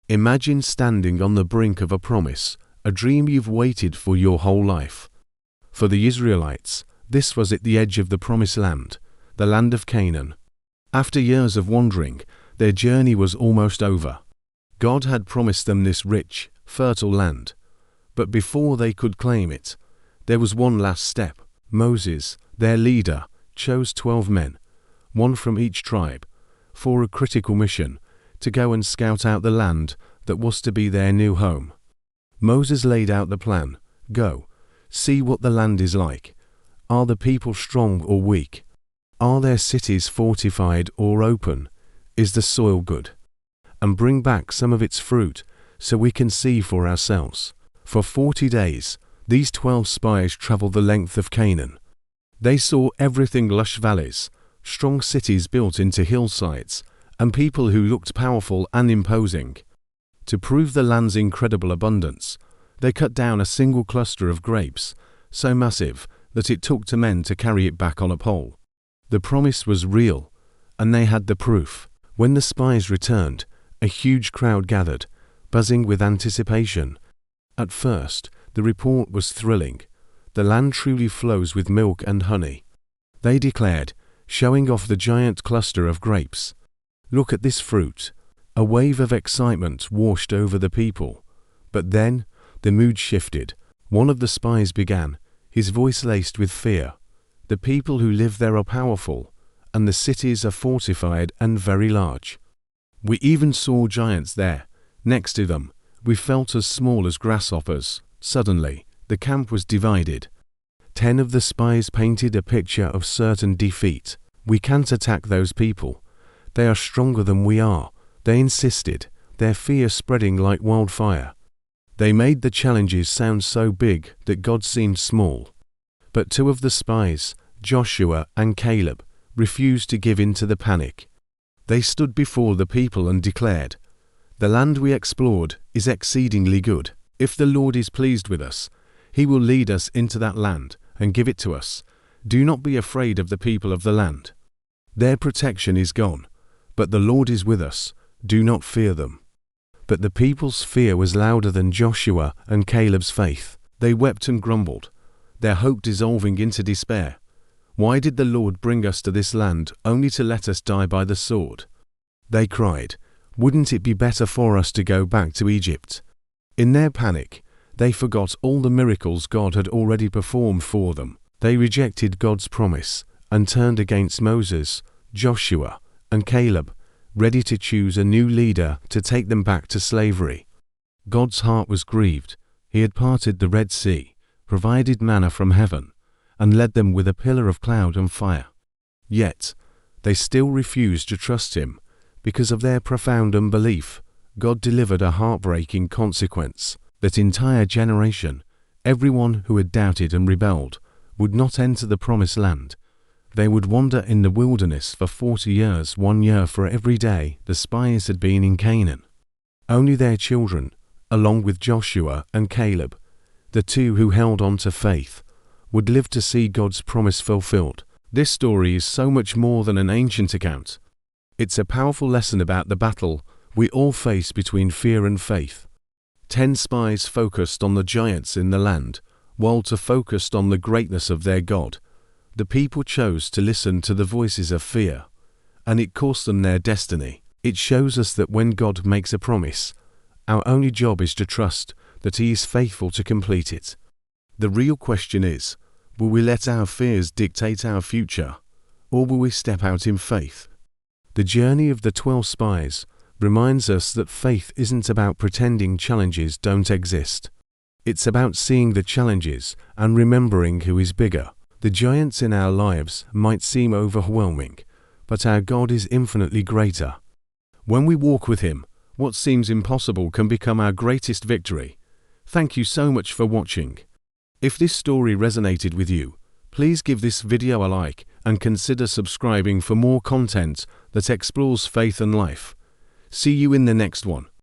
Imagine standing on the brink of a promise, a dream you've waited for your whole life. For the Israelites, this was at the edge of the promised land, the land of Canaan. After years of wandering, their journey was almost over. God had promised them this rich, fertile land. But before they could claim it, there was one last step. Moses, their leader, chose 12 men, one from each tribe, for a critical mission, to go and scout out the land that was to be their new home. Moses laid out the plan. Go, see what the land is like. Are the people strong or weak? Are their cities fortified or open? Is the soil good? And bring back some of its fruit so we can see for ourselves. For 40 days, these 12 spies traveled the length of Canaan. They saw everything: lush valleys, strong cities built into hillsides, and people who looked powerful and imposing. To prove the land's incredible abundance, they cut down a single cluster of grapes, so massive that it took 2 men to carry it back on a pole. The promise was real, and they had the proof. When the spies returned, a huge crowd gathered, buzzing with anticipation. At first, the report was thrilling. The land truly flows with milk and honey, they declared, showing off the giant cluster of grapes. Look at this fruit. A wave of excitement washed over the people. But then, the mood shifted. One of the spies began, his voice laced with fear. The people who live there are powerful, and the cities are fortified and very large. We even saw giants there. Next to them, we felt as small as grasshoppers. Suddenly, the camp was divided. 10 of the spies painted a picture of certain defeat. We can't attack those people. They are stronger than we are, they insisted, their fear spreading like wildfire. They made the challenges sound so big that God seemed small. But 2 of the spies, Joshua and Caleb, refused to give in to the panic. They stood before the people and declared, "The land we explored is exceedingly good. If the Lord is pleased with us, He will lead us into that land and give it to us. Do not be afraid of the people of the land. Their protection is gone, but the Lord is with us. Do not fear them." But the people's fear was louder than Joshua and Caleb's faith. They wept and grumbled, their hope dissolving into despair. "Why did the Lord bring us to this land only to let us die by the sword?" They cried, "Wouldn't it be better for us to go back to Egypt?" In their panic, they forgot all the miracles God had already performed for them. They rejected God's promise and turned against Moses, Joshua, and Caleb, ready to choose a new leader to take them back to slavery. God's heart was grieved. He had parted the Red Sea, provided manna from heaven, and led them with a pillar of cloud and fire. Yet, they still refused to trust Him. Because of their profound unbelief, God delivered a heartbreaking consequence. That entire generation, everyone who had doubted and rebelled, would not enter the promised land. They would wander in the wilderness for 40 years, 1 year for every day the spies had been in Canaan. Only their children, along with Joshua and Caleb, the 2 who held on to faith, would live to see God's promise fulfilled. This story is so much more than an ancient account. It's a powerful lesson about the battle we all face between fear and faith. 10 spies focused on the giants in the land, while 2 focused on the greatness of their God. The people chose to listen to the voices of fear, and it cost them their destiny. It shows us that when God makes a promise, our only job is to trust that He is faithful to complete it. The real question is, will we let our fears dictate our future, or will we step out in faith? The journey of the 12 spies reminds us that faith isn't about pretending challenges don't exist. It's about seeing the challenges and remembering who is bigger. The giants in our lives might seem overwhelming, but our God is infinitely greater. When we walk with Him, what seems impossible can become our greatest victory. Thank you so much for watching. If this story resonated with you, please give this video a like and consider subscribing for more content that explores faith and life. See you in the next one.